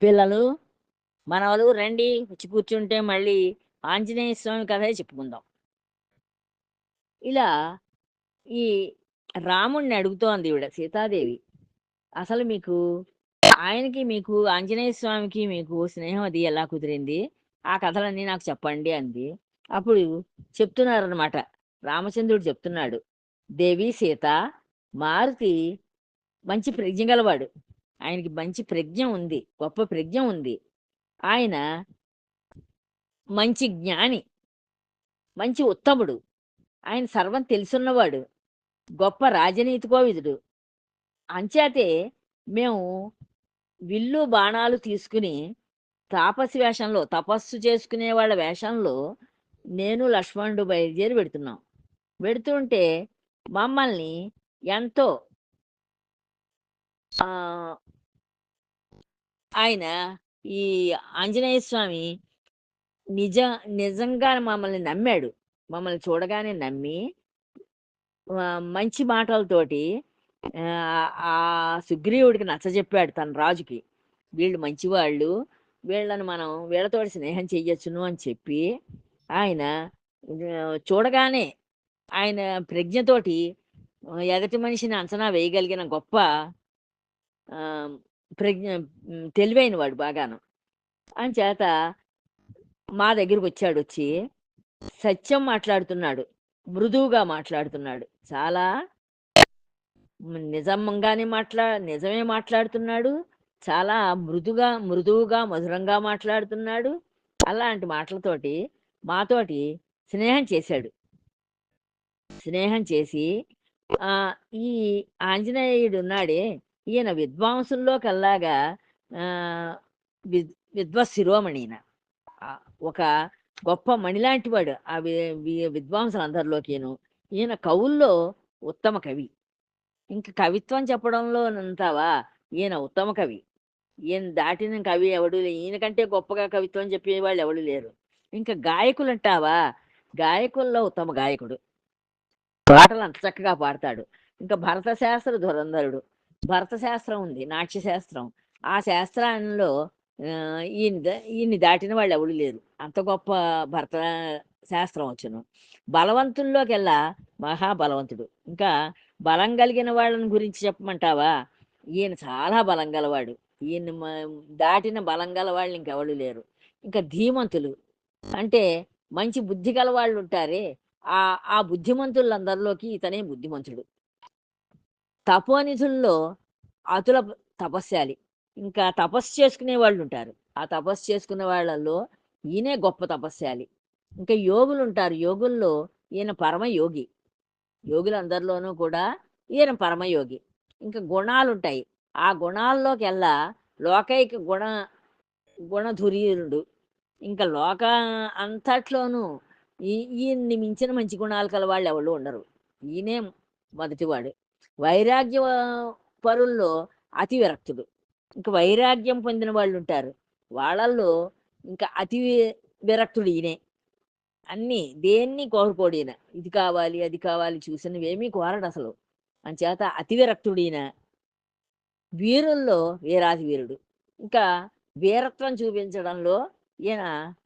పిల్లలు, మనవలు రండి వచ్చి కూర్చుంటే మళ్ళీ ఆంజనేయ స్వామి కథే చెప్పుకుందాం. ఇలా ఈ రాముడిని అడుగుతోంది ఈవిడ సీతాదేవి. అసలు మీకు ఆయనకి మీకు ఆంజనేయ స్వామికి మీకు స్నేహం అది ఎలా కుదిరింది? ఆ కథలన్నీ నాకు చెప్పండి అంది. అప్పుడు చెప్తున్నారనమాట. రామచంద్రుడు చెప్తున్నాడు. దేవి సీత, మారుతి మంచి ప్రజ్ఞ గలవాడు. ఆయనకి మంచి ప్రజ్ఞ ఉంది. గొప్ప ప్రజ్ఞ ఉంది. ఆయన మంచి జ్ఞాని, మంచి ఉత్తముడు. ఆయన సర్వం తెలిసున్నవాడు. గొప్ప రాజనీతి కోవిదుడు. అంచేతే మేము విల్లు, బాణాలు తీసుకుని తాపసి వేషంలో, తపస్సు చేసుకునే వాళ్ళ వేషంలో నేను, లక్ష్మణుడు బయలుదేరి వెడుతున్నాం. వెడుతుంటే మమ్మల్ని ఎంతో ఆహ్, ఆయన ఈ ఆంజనేయ స్వామి నిజ నిజంగా మమ్మల్ని నమ్మాడు. మమ్మల్ని చూడగానే నమ్మి మంచి మాటలతోటి ఆ సుగ్రీవుడికి నచ్చజెప్పాడు తన రాజుకి. వీళ్ళు మంచివాళ్ళు. వీళ్ళని మనం వీళ్ళతోటి స్నేహం చెయ్యొచ్చును అని చెప్పి ఆయన చూడగానే ఆయన ప్రజ్ఞతోటి ఎదుటి మనిషిని అంచనా వేయగలిగిన గొప్ప ఆహ్, ప్రజ్ఞ తెలివైన వాడు బాగాను. అంచేత మా దగ్గరికొచ్చాడొచ్చి సత్యం మాట్లాడుతున్నాడు. మృదువుగా మాట్లాడుతున్నాడు. చాలా నిజమే మాట్లాడుతున్నాడు. చాలా మృదువుగా, మధురంగా మాట్లాడుతున్నాడు. అలాంటి మాటలతోటి మాతోటి స్నేహం చేశాడు. స్నేహం చేసి ఆహ్, ఈ ఆంజనేయుడున్నాడే, ఈయన విద్వాంసుల్లోకల్లాగా ఆహ్, విద్వశిరోమణి ఈయన. ఒక గొప్ప మణిలాంటి వాడు. ఆ వి వి విద్వాంసులందరిలోకిను. ఈయన కవుల్లో ఉత్తమ కవి. ఇంక కవిత్వం చెప్పడంలోనంటావా, ఈయన ఉత్తమ కవి. ఈయన దాటిన కవి ఎవడు ఈయన కంటే గొప్పగా కవిత్వం చెప్పేవాళ్ళు ఎవడు లేరు. ఇంక గాయకులంటావా, గాయకుల్లో ఉత్తమ గాయకుడు. పాటలు అంత చక్కగా పాడతాడు. ఇంకా భరత శాస్త్ర ధురంధరుడు. భరత శాస్త్రం ఉంది, నాట్య శాస్త్రం. ఆ శాస్త్రంలో ఈయన్ని దాటిన వాళ్ళు ఎవడు లేరు. అంత గొప్ప భరత శాస్త్రం వచ్చును. బలవంతుల్లోకెల్లా మహాబలవంతుడు. ఇంకా బలం కలిగిన వాళ్ళని గురించి చెప్పమంటావా? ఈయన చాలా బలం గలవాడు. ఈయన్ని దాటిన బలం గల వాళ్ళు ఇంకెవడు లేరు. ఇంకా ధీమంతులు అంటే మంచి బుద్ధి గలవాళ్ళుంటారే, ఆ బుద్ధిమంతులందరిలోకి ఇతనే బుద్ధిమంతుడు. తపోనిధుల్లో అతుల తపస్శాలి. ఇంకా తపస్సు చేసుకునే వాళ్ళుంటారు. ఆ తపస్సు చేసుకునే వాళ్ళల్లో ఈయనే గొప్ప తపస్శాలి. ఇంకా యోగులుంటారు. యోగుల్లో ఈయన పరమయోగి. యోగులందరిలోనూ కూడా ఈయన పరమయోగి. ఇంకా గుణాలుంటాయి. ఆ గుణాల్లోకెల్లా లోకైక గుణధురీరుడు. ఇంకా అంతట్లోనూ ఈయన్ని మించిన మంచి గుణాలు కలవాళ్ళెవళ్ళు ఉండరు. ఈయనే మొదటివాడు. వైరాగ్య పరుల్లో అతి విరక్తుడు. ఇంక వైరాగ్యం పొందిన వాళ్ళుంటారు. వాళ్ళల్లో ఇంకా అతి విరక్తుడు ఈయనే. అన్నీ దేన్ని కోరుకోడీయన. ఇది కావాలి, అది కావాలి చూసినవేమీ కోరడసలు. అంచేత అతి విరక్తుడీయన. వీరుల్లో వీరాధి వీరుడు. ఇంకా వీరత్వం చూపించడంలో ఈయన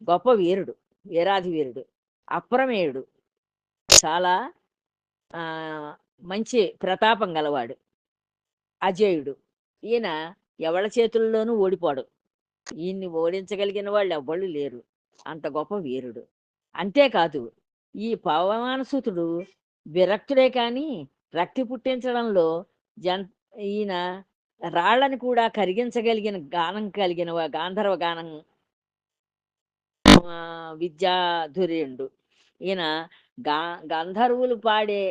గొప్ప వీరుడు. వీరాధి వీరుడు. అప్రమేయుడు. చాలా మంచి ప్రతాపం గలవాడు. అజేయుడు. ఈయన ఎవళ్ళ చేతుల్లోనూ ఓడిపోడు. ఈయన్ని ఓడించగలిగిన వాళ్ళెవ్వళ్ళు లేరు. అంత గొప్ప వీరుడు. అంతేకాదు ఈ పవమానసుతుడు విరక్తుడే కానీ రక్తి పుట్టించడంలో జన్ ఈయన రాళ్ళని కూడా కరిగించగలిగిన గానం కలిగిన గాంధర్వ గానం విద్యాధుర్యుండు. ఈయన గా గంధర్వులు పాడే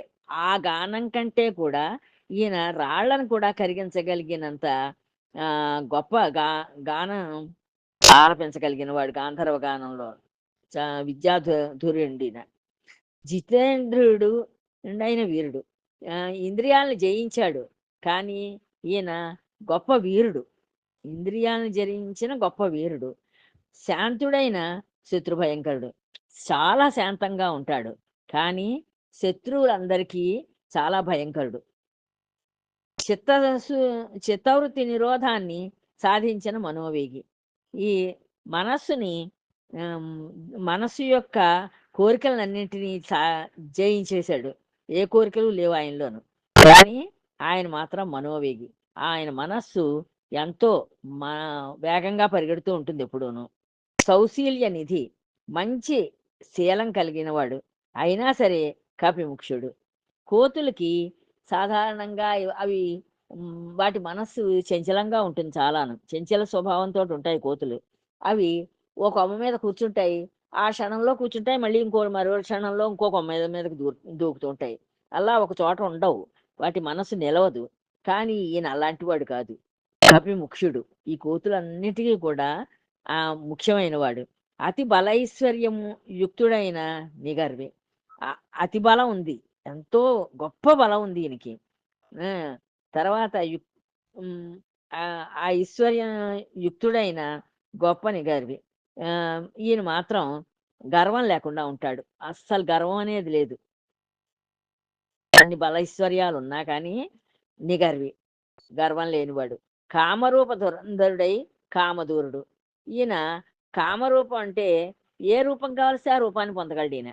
ఆ గానం కంటే కూడా ఈయన రాళ్ళను కూడా కరిగించగలిగినంత గొప్ప గానం ఆలపించగలిగిన వాడు గాంధర్వ గానంలో. ధుర్యుండిన. జితేంద్రుడు అయిన వీరుడు. ఇంద్రియాలను జయించాడు. కానీ ఈయన గొప్ప వీరుడు. ఇంద్రియాలను జయించిన గొప్ప వీరుడు. శాంతుడైన శత్రుభయంకరుడు. చాలా శాంతంగా ఉంటాడు. కానీ శత్రువులందరికీ చాలా భయంకరుడు. చిత్తవృత్తి నిరోధాన్ని సాధించిన మనోవేగి. ఈ మనస్సుని ఆమ్, మనస్సు యొక్క కోరికలన్నింటినీ జయించేశాడు. ఏ కోరికలు లేవు ఆయనలోను. కానీ ఆయన మాత్రం మనోవేగి. ఆయన మనస్సు ఎంతో మా వేగంగా పరిగెడుతూ ఉంటుంది ఎప్పుడూను. సౌశీల్య నిధి, మంచి శీలం కలిగిన వాడు. అయినా సరే కపిముక్షుడు. కోతులకి సాధారణంగా అవి వాటి మనస్సు చంచలంగా ఉంటుంది చాలాను. చంచల స్వభావంతోటి ఉంటాయి కోతులు. అవి ఓ కొమ్మ మీద కూర్చుంటాయి. ఆ క్షణంలో కూర్చుంటాయి. మళ్ళీ మరో క్షణంలో ఇంకో కొమ్మ మీదకి దూకుతూ ఉంటాయి. అలా ఒక చోట ఉండవు. వాటి మనస్సు నిలవదు. కానీ ఈయన అలాంటి వాడు కాదు. కపిముఖ్యుడు. ఈ కోతులన్నిటికీ కూడా ముఖ్యమైన వాడు. అతి బలైశ్వర్యము యుక్తుడైన నిగర్వి. అతి బలం ఉంది. ఎంతో గొప్ప బలం ఉంది ఈయనకి. ఆ! తర్వాత ఆ ఐశ్వర్యం యుక్తుడైన గొప్ప నిగర్వి. ఈయన మాత్రం గర్వం లేకుండా ఉంటాడు. అస్సలు గర్వం అనేది లేదు. అన్ని బలైశ్వర్యాలున్నా కానీ నిగర్వి. గర్వం లేనివాడు. కామరూప ధురంధరుడై కామదూరుడు. ఈయన కామరూపం అంటే ఏ రూపం కావలిస్తే ఆ రూపాన్ని పొందగలడు ఈయన.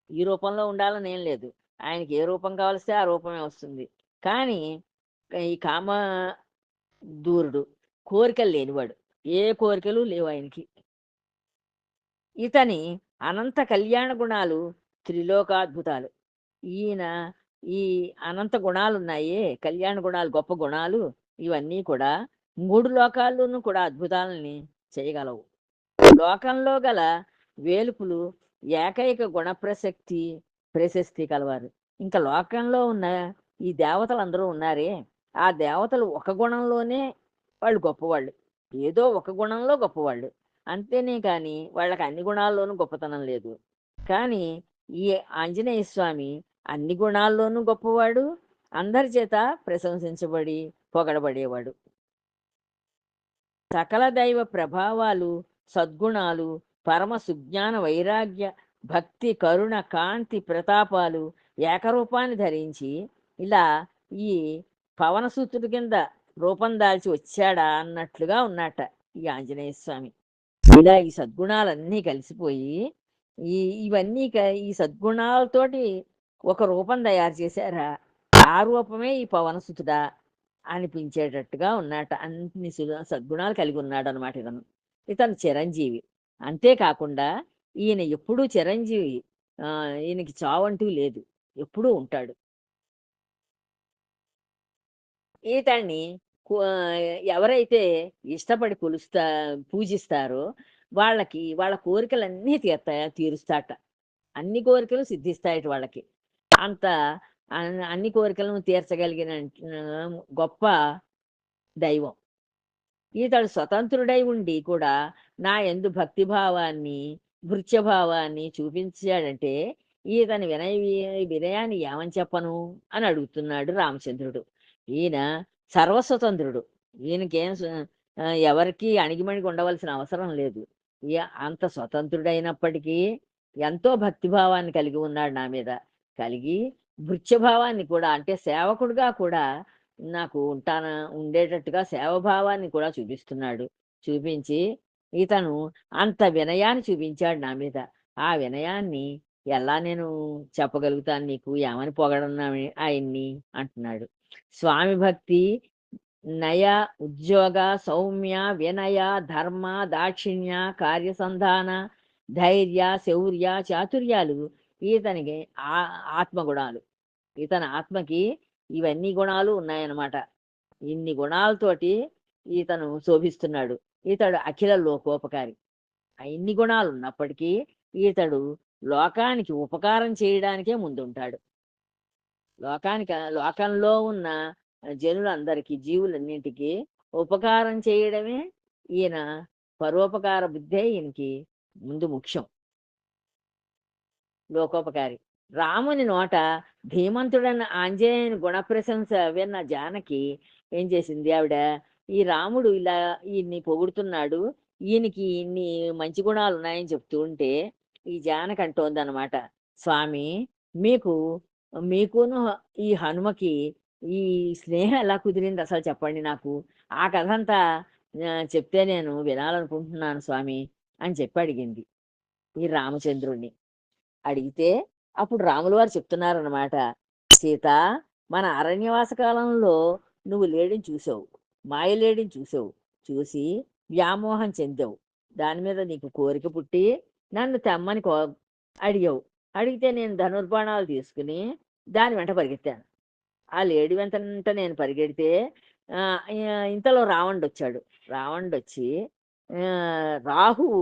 ఈ రూపంలో ఉండాలని ఏం లేదు. ఆయనకి ఏ రూపం కావలిస్తే ఆ రూపమే వస్తుంది. కానీ ఈ కామ దూరుడు. కోరికలు లేనివాడు. ఏ కోరికలు లేవు ఆయనకి. ఇతని అనంత కళ్యాణ గుణాలు త్రిలోకాద్భుతాలు. ఈయన ఈ అనంత గుణాలున్నాయే, కళ్యాణ గుణాలు, గొప్ప గుణాలు, ఇవన్నీ కూడా 3 లోకాల్లోనూ కూడా అద్భుతాలని చేయగలవు. లోకంలో గల వేలుపులు ఏకైక ప్రశస్తి కలవారు. ఇంకా లోకంలో ఉన్న ఈ దేవతలందరూ ఉన్నారే, ఆ దేవతలు ఒక గుణంలోనే వాళ్ళు గొప్పవాళ్ళు. ఏదో ఒక గుణంలో గొప్పవాళ్ళు. అంతేనే కానీ వాళ్ళకి అన్ని గుణాల్లోనూ గొప్పతనం లేదు. కానీ ఈ ఆంజనేయ స్వామి అన్ని గుణాల్లోనూ గొప్పవాడు. అందరి చేత ప్రశంసించబడి పొగడబడేవాడు. సకల దైవ ప్రభావాలు, సద్గుణాలు, పరమ సుజ్ఞాన వైరాగ్య, భక్తి, కరుణ, కాంతి, ప్రతాపాలు ఏకరూపాన్ని ధరించి ఇలా ఈ పవనసూతుడి కింద రూపం దాల్చి వచ్చాడా అన్నట్లుగా ఉన్నట్ట ఈ ఆంజనేయ స్వామి. ఇలా ఈ సద్గుణాలన్నీ కలిసిపోయి ఈ ఇవన్నీ ఈ సద్గుణాలతోటి ఒక రూపం తయారు చేశారా, ఆ రూపమే ఈ పవనసుతుడా అనిపించేటట్టుగా ఉన్నట్ట. అన్ని సద్గుణాలు కలిగి ఉన్నాడు అనమాట ఇతను. ఇతను చిరంజీవి. అంతేకాకుండా ఈయన ఎప్పుడూ చిరంజీవి. ఈయనకి చావంటూ లేదు. ఎప్పుడూ ఉంటాడు. ఈతన్ని ఎవరైతే ఇష్టపడి పూజిస్తారో వాళ్ళకి వాళ్ళ కోరికలన్నీ తీరుస్తాట. అన్ని కోరికలు సిద్ధిస్తాయట వాళ్ళకి. అంత అన్ని కోరికలను తీర్చగలిగిన గొప్ప దైవం. ఈతడు స్వతంత్రుడై ఉండి కూడా నా యందు భక్తిభావాన్ని, భృత్యభావాన్ని చూపించాడంటే ఈతని వినయాన్ని ఏమని చెప్పను అని అడుగుతున్నాడు రామచంద్రుడు. ఈయన సర్వస్వతంత్రుడు. ఈయనకేం ఎవరికీ అణిగిమణిగి ఉండవలసిన అవసరం లేదు. అంత స్వతంత్రుడైనప్పటికీ ఎంతో భక్తిభావాన్ని కలిగి ఉన్నాడు నా మీద. కలిగి భృత్యభావాన్ని కూడా, అంటే సేవకుడుగా కూడా నాకు ఉండేటట్టుగా సేవభావాన్ని కూడా చూపిస్తున్నాడు. చూపించి ఇతను అంత వినయాన్ని చూపించాడు నా మీద. ఆ వినయాన్ని ఎలా నేను చెప్పగలుగుతాను నీకు? ఏమని పొగడను ఆయన్ని అంటున్నాడు. స్వామి భక్తి, నయ, ఉద్యోగ, సౌమ్య, వినయ, ధర్మ, దాక్షిణ్య, కార్యసంధాన, ధైర్య, శౌర్య, చాతుర్యాలు ఈతనికి ఆత్మగుణాలు. ఇతని ఆత్మకి ఇవన్నీ గుణాలు ఉన్నాయన్నమాట. ఇన్ని గుణాలతోటి ఈతను శోభిస్తున్నాడు. ఈతడు అఖిల లోకోపకారి. ఇన్ని గుణాలు ఉన్నప్పటికీ ఈతడు లోకానికి ఉపకారం చేయడానికే ముందుంటాడు. లోకంలో ఉన్న జనులందరికీ, జీవులన్నింటికీ ఉపకారం చేయడమే ఈయన పరోపకార బుద్ధే ఈయనకి ముందు ముఖ్యం. లోకోపకారి. రాముని నోట ధీమంతుడన్న ఆంజనేయుని గుణప్రశంస విన్న జానకి ఏం చేసింది ఆవిడ, ఈ రాముడు ఇలా ఈయన్ని పొగుడుతున్నాడు, ఈయనకి ఇన్ని మంచి గుణాలు ఉన్నాయని చెప్తూ ఉంటే ఈ జానకి అంటోందనమాట, స్వామి మీకు మీకును ఈ హనుమకి ఈ స్నేహం ఎలా కుదిరింది అసలు చెప్పండి నాకు. ఆ కథ అంతా చెప్తే నేను వినాలనుకుంటున్నాను స్వామి అని చెప్పి అడిగింది ఈ రామచంద్రుణ్ణి. అడిగితే అప్పుడు రాముల వారు చెప్తున్నారన్నమాట. సీత, మన అరణ్యవాస కాలంలో నువ్వు లేడిని చూసావు, మాయలేడిని చూసావు, చూసి వ్యామోహం చెందావు. దాని మీద నీకు కోరిక పుట్టి నన్ను తెమ్మని అడిగావు. అడిగితే నేను ధనుర్బాణాలు తీసుకుని దాని వెంట పరిగెత్తాను. ఆ లేడి వెంటంట నేను పరిగెడితే ఇంతలో రావణుడొచ్చాడు. రావణుడొచ్చి రాహువు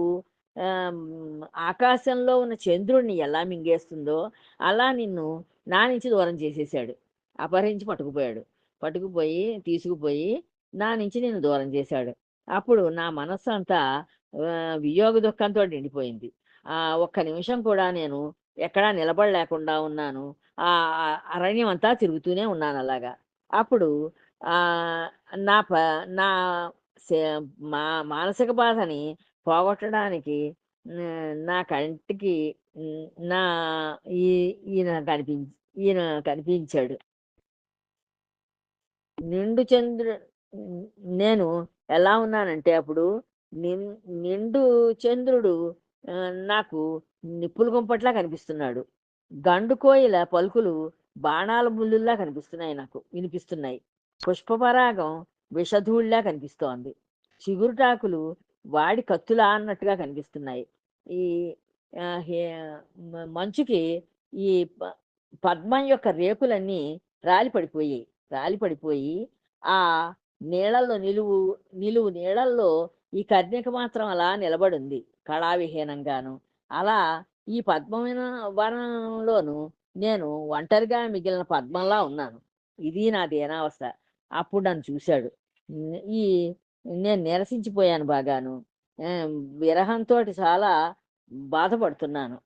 ఆకాశంలో ఉన్న చంద్రుడిని ఎలా మింగేస్తుందో అలా నిన్ను నా నుంచి దూరం చేసేసాడు. అపహరించి పట్టుకుపోయాడు. పట్టుకుపోయి తీసుకుపోయి నా నుంచి నేను దూరం చేశాడు. అప్పుడు నా మనస్సంతా వియోగ దుఃఖంతో నిండిపోయింది. ఒక్క నిమిషం కూడా నేను ఎక్కడా నిలబడలేకుండా ఉన్నాను. ఆ అరణ్యం అంతా తిరుగుతూనే ఉన్నాను అలాగా. అప్పుడు ఆహ్, నా ప నా సే మా మానసిక బాధని పోగొట్టడానికి నా కంటికి నా ఈ ఈయన కనిపిం ఈయన కనిపించాడు. నిండు చంద్రు హ్మ్. నేను ఎలా ఉన్నానంటే అప్పుడు నిన్ నిండు చంద్రుడు నాకు నిప్పుల గుంపట్లా కనిపిస్తున్నాడు. గండు కోయిల పలుకులు బాణాల ముల్లుల్లా కనిపిస్తున్నాయి నాకు. వినిపిస్తున్నాయి. పుష్పపరాగం విషధూళిలా కనిపిస్తోంది. చిగురుటాకులు వాడి కత్తులా అన్నట్టుగా కనిపిస్తున్నాయి. ఈ ఆహ్, హే మంచుకి ఈ పద్మం యొక్క రేకులన్నీ రాలి పడిపోయాయి. రాలి పడిపోయి ఆ నీళ్ళల్లో నిలువు నీళ్ళల్లో ఈ కన్యక మాత్రం అలా నిలబడుంది కళావిహీనంగాను. అలా ఈ పద్మమైన వనంలోను నేను ఒంటరిగా మిగిలిన పద్మంలా ఉన్నాను. ఇది నా దీనావస్థ. అప్పుడు నన్ను చూశాడు. ఈ నేను నీరసించిపోయాను బాగాను. విరహంతోటి చాలా బాధపడుతున్నాను.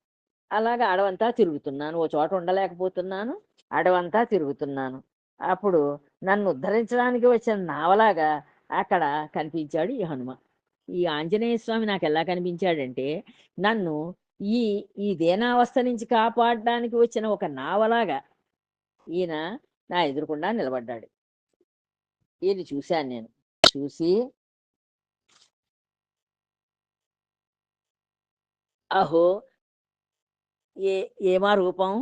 అలాగా అడవంతా తిరుగుతున్నాను. ఓ చోట ఉండలేకపోతున్నాను. అడవంతా తిరుగుతున్నాను. అప్పుడు నన్ను ఉద్ధరించడానికి వచ్చిన నావలాగా అక్కడ కనిపించాడు ఈ హనుమ. ఈ ఆంజనేయ స్వామి నాకెలా కనిపించాడంటే, నన్ను ఈ ఈ దీనావస్థ నుంచి కాపాడడానికి వచ్చిన ఒక నావలాగా ఈయన నా ఎదురుగుండా నిలబడ్డాడు. ఈయన్ని చూశాను నేను. చూసి అహో! ఏ ఏమా రూపం?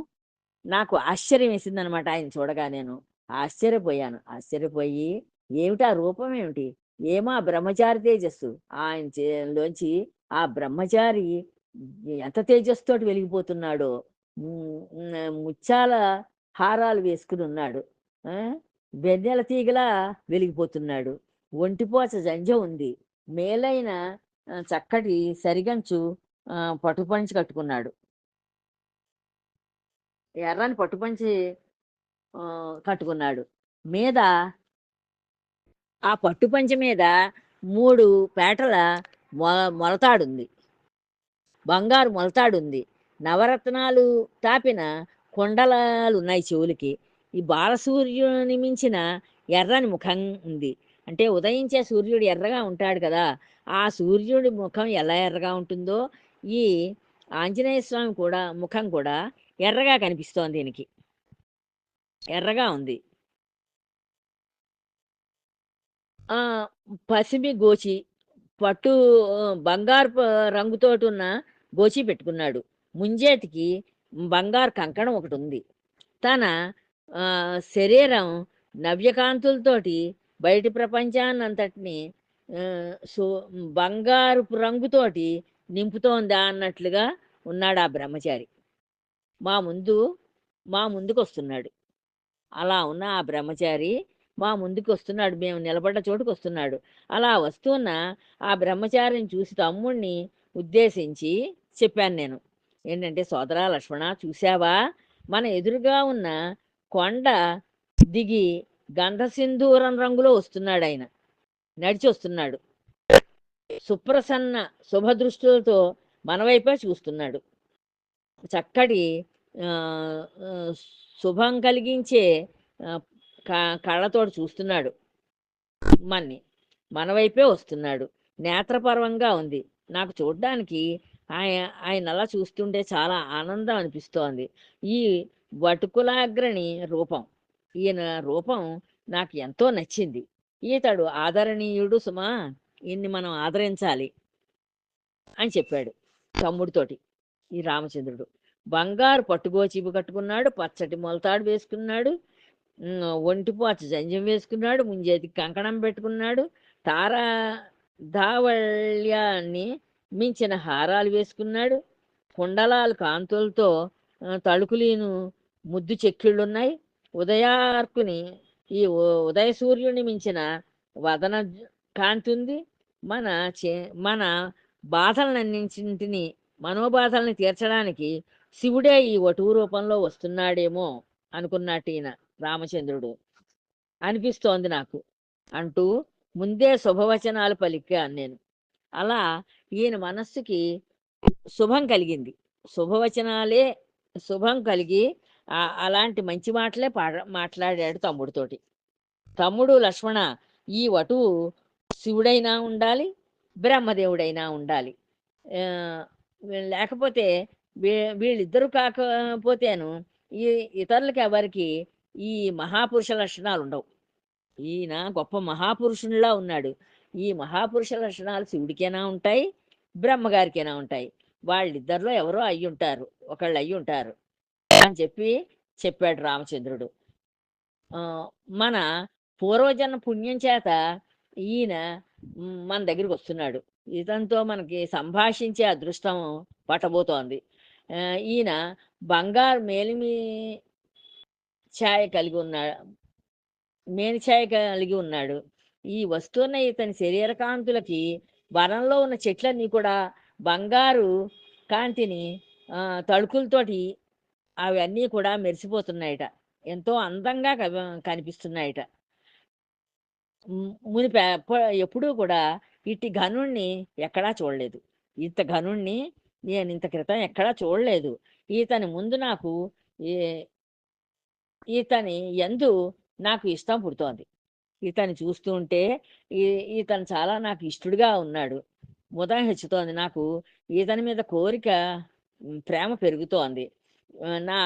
నాకు ఆశ్చర్యం వేసిందనమాట ఆయన చూడగా నేను. ఆశ్చర్యపోయాను. ఆశ్చర్యపోయి ఏమిటా రూపం ఏమిటి? ఏమో ఆ బ్రహ్మచారి తేజస్సు. ఆయన లోంచి ఆ బ్రహ్మచారి ఎంత తేజస్సుతోటి వెలిగిపోతున్నాడో. ముత్యాల హారాలు వేసుకునున్నాడు. ఆ! వెన్నెల తీగలా వెలిగిపోతున్నాడు. ఒంటిపోచ జంజ ఉంది. మేలైన చక్కటి సరిగంచు పట్టుపంచ కట్టుకున్నాడు. ఎర్రని పట్టుపంచి కట్టుకున్నాడు. మీద ఆ పట్టుపంచ మీద 3 పేటల మొలతాడుంది. బంగారు మొలతాడుంది. నవరత్నాలు తాపిన కుండలాలున్నాయి చెవులకి. ఈ బాలసూర్యుని మించిన ఎర్రని ముఖం ఉంది. అంటే ఉదయించే సూర్యుడు ఎర్రగా ఉంటాడు కదా! ఆ సూర్యుడి ముఖం ఎలా ఎర్రగా ఉంటుందో, ఈ ఆంజనేయ స్వామి కూడా ముఖం కూడా ఎర్రగా కనిపిస్తోంది ఈయనకి. ఎర్రగా ఉంది. ఆ! పసిమి గోచి. పట్టు బంగారపు రంగుతోటున్న గోచి పెట్టుకున్నాడు. ముంజేతికి బంగారు కంకణం ఒకటుంది. తన శరీరం నవ్యకాంతులతోటి బయటి ప్రపంచాన్నంతటిని సో బంగారపు రంగుతోటి నింపుతోందా అన్నట్లుగా ఉన్నాడు ఆ బ్రహ్మచారి. మా ముందు మా ముందుకొస్తున్నాడు. అలా ఉన్న ఆ బ్రహ్మచారి మా ముందుకొస్తున్నాడు. మేము నిలబడ్డ చోటుకొస్తున్నాడు. అలా వస్తున్న ఆ బ్రహ్మచారిని చూసి తమ్ముడిని ఉద్దేశించి చెప్పాను నేను. ఏంటంటే, "సోదరా లక్ష్మణ, చూసావా? మన ఎదురుగా ఉన్న కొండ దిగి గంధసింధూరం రంగులో వస్తున్నాడాయన. నడిచొస్తున్నాడు. సుప్రసన్న శుభదృష్టులతో మన వైపే చూస్తున్నాడు. చక్కటి ఆహ్, ఆహ్, శుభం కలిగించే ఆహ్, క కళ్ళతోటి చూస్తున్నాడు మన్ని. మన వైపే వస్తున్నాడు. నేత్రపర్వంగా ఉంది. నాకు చూడ్డానికి ఆయ ఆయనలా చూస్తుంటే చాలా ఆనందం అనిపిస్తోంది. ఈ వటుకులాగ్రణి రూపం. ఈయన రూపం నాకు ఎంతో నచ్చింది. ఈతడు ఆదరణీయుడు సుమా! ఈయన్ని మనం ఆదరించాలి అని చెప్పాడు తమ్ముడితోటి ఈ రామచంద్రుడు. బంగారు పట్టుగోచీపు కట్టుకున్నాడు, పచ్చటి మొలతాడు వేసుకున్నాడు, ఒంటిపోచ జంధ్యం వేసుకున్నాడు, ముంజేతికి కంకణం పెట్టుకున్నాడు, తారా ధావళ్యాన్ని మించిన హారాలు వేసుకున్నాడు, కుండలాలు కాంతులతో తళుకులీను ముద్దు చెక్కిళ్ళున్నాయి. ఉదయార్కుని ఈ ఉదయ సూర్యుని మించిన వదన కాంతి ఉంది. మన మన బాధలన్నింటిని మనోబాధల్ని తీర్చడానికి శివుడే ఈ వటువు రూపంలో వస్తున్నాడేమో అనుకున్నట్టు ఈయన రామచంద్రుడు అనిపిస్తోంది నాకు అంటూ ముందే శుభవచనాలు పలికాను నేను. అలా ఈయన మనస్సుకి శుభం కలిగింది. శుభవచనాలే శుభం కలిగి అలాంటి మంచి మాటలే మాట్లాడాడు తమ్ముడితోటి. తమ్ముడు లక్ష్మణ, ఈ వటువు శివుడైనా ఉండాలి, బ్రహ్మదేవుడైనా ఉండాలి. లేకపోతే వీళ్ళిద్దరూ కాకపోతేను ఈ ఇతరులకి ఎవరికి ఈ మహాపురుష లక్షణాలు ఉండవు. ఈయన గొప్ప మహాపురుషునిలా ఉన్నాడు. ఈ మహాపురుష లక్షణాలు శివుడికైనా ఉంటాయి, బ్రహ్మగారికైనా ఉంటాయి. వాళ్ళిద్దరిలో ఎవరో అయ్యుంటారు, ఒకళ్ళు అయ్యుంటారు అని చెప్పాడు రామచంద్రుడు. మన పూర్వజన్మ పుణ్యం చేత ఈయన మన దగ్గరికి వస్తున్నాడు. ఇతనితో మనకి సంభాషించే అదృష్టం పట్టబోతోంది. ఈయన బంగారు మేలిమి ఛాయ కలిగి ఉన్నాడు, మేనిఛాయ కలిగి ఉన్నాడు. ఈ వస్తున్న ఇతని శరీర కాంతులకి వనంలో ఉన్న చెట్లన్నీ కూడా బంగారు కాంతిని తళుకులతోటి అవన్నీ కూడా మెరిసిపోతున్నాయట. ఎంతో అందంగా కనిపిస్తున్నాయట. మునిపే ఎప్పుడూ కూడా ఇట్టి ఘనుణ్ణి ఎక్కడా చూడలేదు. ఇంత ఘనుణ్ణి నేను ఇంత క్రితం ఎక్కడా చూడలేదు. ఈతని ముందు నాకు ఈతని యందు నాకు ఇష్టం పుడుతోంది. ఈతన్ని చూస్తూ ఉంటే ఈతను చాలా నాకు ఇష్టడుగా ఉన్నాడు. ముదం హెచ్చుతోంది నాకు. ఈతని మీద కోరిక, ప్రేమ పెరుగుతోంది. నా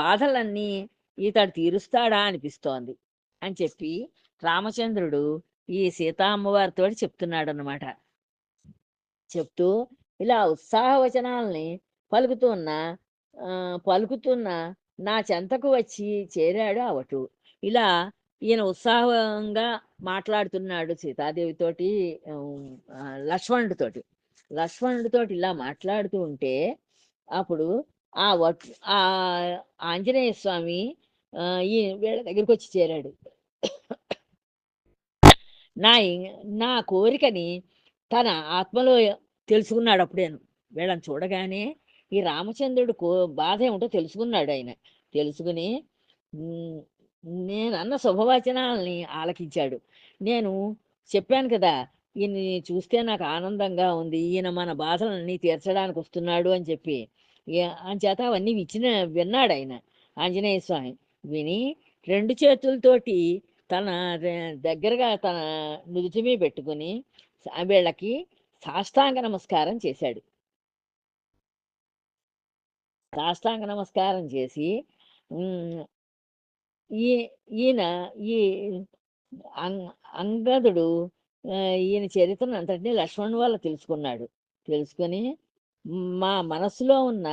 బాధలన్నీ ఈతడు తీరుస్తాడా అనిపిస్తోంది అని చెప్పి రామచంద్రుడు ఈ సీతా అమ్మవారితోటి చెప్తున్నాడనమాట. చెప్తూ ఇలా ఉత్సాహవచనాల్ని పలుకుతున్న నా చెంతకు వచ్చి చేరాడు ఆ వటువు. ఇలా ఈయన ఉత్సాహంగా మాట్లాడుతున్నాడు సీతాదేవితోటి, లక్ష్మణుడితోటి. లక్ష్మణుడితోటి ఇలా మాట్లాడుతూ ఉంటే అప్పుడు ఆ ఆంజనేయ స్వామి ఈ వీళ్ళ దగ్గరికి వచ్చి చేరాడు. నా నా కోరికని తన ఆత్మలో తెలుసుకున్నాడు అప్పుడేను. వీళ్ళని చూడగానే ఈ రామచంద్రుడు బాధ ఏమిటో తెలుసుకున్నాడు ఆయన. తెలుసుకుని నేనన్న శుభవచనాల్ని ఆలకించాడు. నేను చెప్పాను కదా, ఈయన్ని చూస్తే నాకు ఆనందంగా ఉంది, ఈయన మన బాధలన్నీ తీర్చడానికి వస్తున్నాడు అని చెప్పి. అంచేత అవన్నీ విన్నాడు ఆయన ఆంజనేయ స్వామి. విని 2 చేతులతోటి తన దగ్గరగా తన నుదుటి మీద పెట్టుకుని వీళ్ళకి సాష్టాంగ నమస్కారం చేశాడు. సాష్టాంగ నమస్కారం చేసి ఈయన ఈ అంగదుడు ఈయన చరిత్రను అంతటినీ లక్ష్మణుని వల్ల తెలుసుకున్నాడు. తెలుసుకొని మా మనస్సులో ఉన్న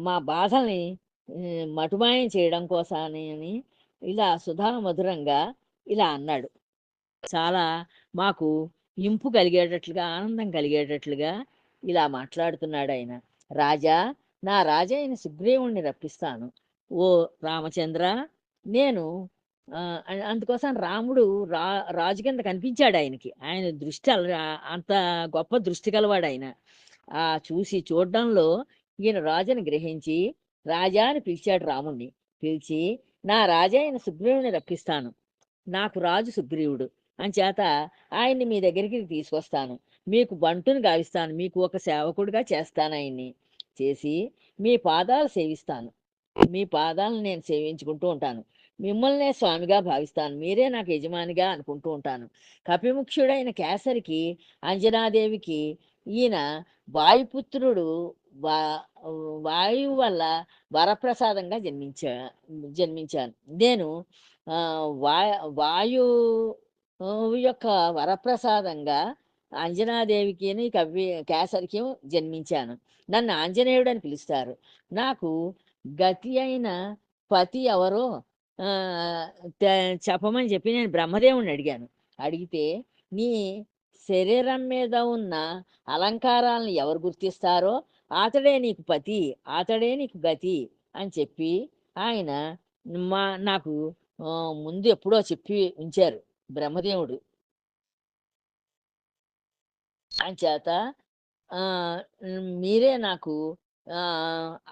మా బాధల్ని మటుమాయం చేయడం కోసమని ఇలా సుధా మధురంగా ఇలా అన్నాడు. చాలా మాకు ఇంపు కలిగేటట్లుగా, ఆనందం కలిగేటట్లుగా ఇలా మాట్లాడుతున్నాడు ఆయన. రాజా, నా రాజైన సుగ్రీవుణ్ణి రప్పిస్తాను. ఓ రామచంద్ర, నేను అందుకోసం రాముడు రాజు కింద కనిపించాడు ఆయనకి. ఆయన దృష్టి అంత గొప్ప దృష్టి కలవాడు ఆయన. చూడడంలో ఈయన రాజుని గ్రహించి రాజా అని పిలిచాడు రాముణ్ణి. పిలిచి నా రాజైన సుగ్రీవుని రప్పిస్తాను, నాకు రాజు సుగ్రీవుడు అంచేత ఆయన్ని మీ దగ్గరికి తీసుకొస్తాను, మీకు బంటుని గావిస్తాను, మీకు ఒక సేవకుడిగా చేస్తాను, ఆయన్ని చేసి మీ పాదాలు సేవిస్తాను, మీ పాదాలను నేను సేవించుకుంటూ ఉంటాను, మిమ్మల్నే స్వామిగా భావిస్తాను, మీరే నాకు యజమానిగా అనుకుంటూ ఉంటాను. కపిముఖ్యుడైన కేసరికి, అంజనాదేవికి ఈయన వాయుపుత్రుడు, వాయువు వల్ల వరప్రసాదంగా జన్మించాను నేను. వా వాయు యొక్క వరప్రసాదంగా అంజనాదేవికిని కేసరికి జన్మించాను. నన్ను ఆంజనేయుడని పిలుస్తారు. నాకు గతి అయిన పతి ఎవరో ఆహ్, తె చెప్పమని చెప్పి నేను బ్రహ్మదేవుడిని అడిగాను. అడిగితే, "నీ శరీరం మీద ఉన్న అలంకారాలను ఎవరు గుర్తిస్తారో అతడే నీకు పతి, అతడే నీకు గతి" అని చెప్పి ఆయన నాకు ముందు ఎప్పుడో చెప్పి ఉంచారు బ్రహ్మదేవుడు. అంచేత మీరే నాకు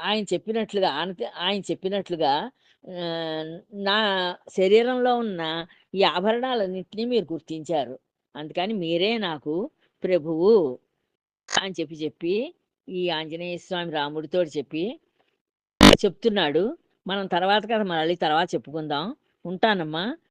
ఆయన చెప్పినట్లుగా ఆయన చెప్పినట్లుగా ఆహ్, నా శరీరంలో ఉన్న ఈ ఆభరణాలన్నిటిని మీరు గుర్తించారు. అందుకని మీరే నాకు ప్రభువు అని చెప్పి ఈ ఆంజనేయ స్వామి రాముడితోటి చెప్తున్నాడు. మనం తర్వాత కథ మళ్ళీ తర్వాత చెప్పుకుందాం. ఉంటానమ్మా.